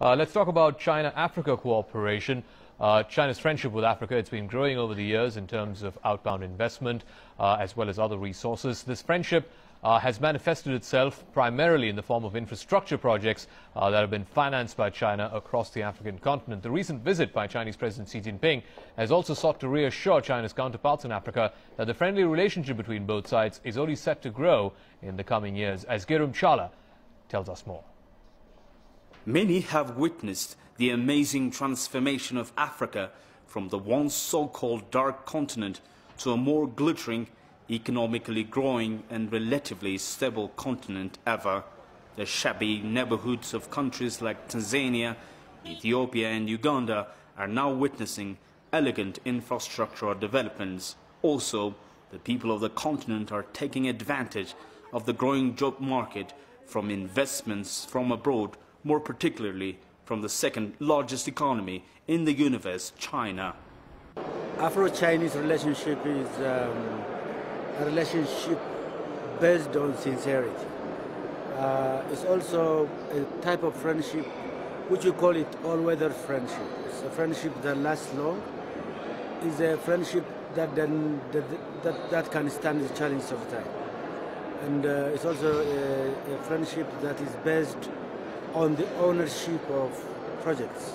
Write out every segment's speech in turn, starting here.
Let's talk about China-Africa cooperation. China's friendship with Africa, it's been growing over the years in terms of outbound investment as well as other resources. This friendship has manifested itself primarily in the form of infrastructure projects that have been financed by China across the African continent. The recent visit by Chinese President Xi Jinping has also sought to reassure China's counterparts in Africa that the friendly relationship between both sides is only set to grow in the coming years, as Girum Chala tells us more. Many have witnessed the amazing transformation of Africa from the once so-called dark continent to a more glittering, economically growing and relatively stable continent ever. The shabby neighborhoods of countries like Tanzania, Ethiopia and Uganda are now witnessing elegant infrastructural developments. Also, the people of the continent are taking advantage of the growing job market from investments from abroad, more particularly from the second largest economy in the universe, China. Afro-Chinese relationship is a relationship based on sincerity. It's also a type of friendship which we call it all-weather friendship. It's a friendship that lasts long. It's a friendship that can stand the challenge of time. And it's also a friendship that is based on the ownership of projects.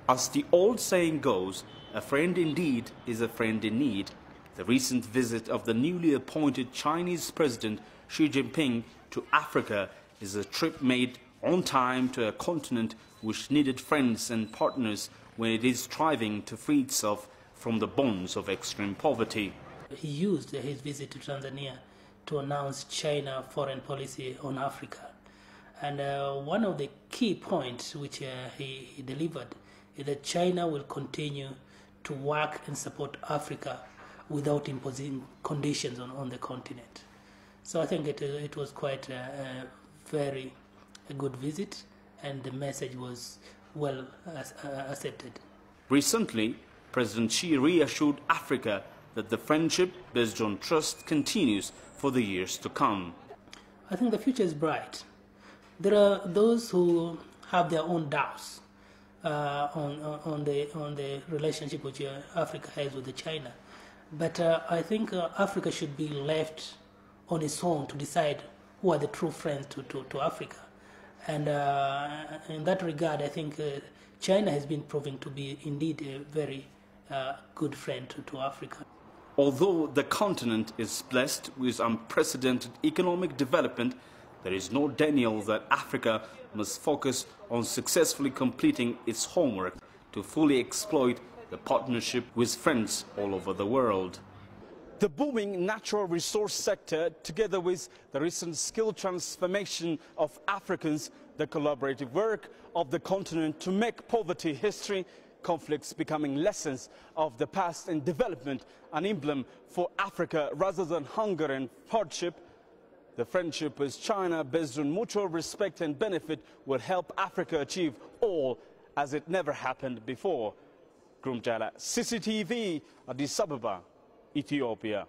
As the old saying goes, a friend indeed is a friend in need. The recent visit of the newly appointed Chinese President Xi Jinping to Africa is a trip made on time to a continent which needed friends and partners when it is striving to free itself from the bonds of extreme poverty. He used his visit to Tanzania to announce China foreign policy on Africa. And one of the key points which he delivered is that China will continue to work and support Africa without imposing conditions on the continent. So I think it was quite a very good visit, and the message was well accepted. Recently, President Xi reassured Africa that the friendship based on trust continues for the years to come. I think the future is bright. There are those who have their own doubts on the relationship which Africa has with China. But I think Africa should be left on its own to decide who are the true friends to Africa. And in that regard, I think China has been proving to be indeed a very good friend to Africa. Although the continent is blessed with unprecedented economic development, there is no denial that Africa must focus on successfully completing its homework to fully exploit the partnership with friends all over the world. The booming natural resource sector, together with the recent skill transformation of Africans, the collaborative work of the continent to make poverty history, conflicts becoming lessons of the past, and development an emblem for Africa rather than hunger and hardship, the friendship with China based on mutual respect and benefit will help Africa achieve all as it never happened before. Girum Chala, CCTV, Addis Ababa, Ethiopia.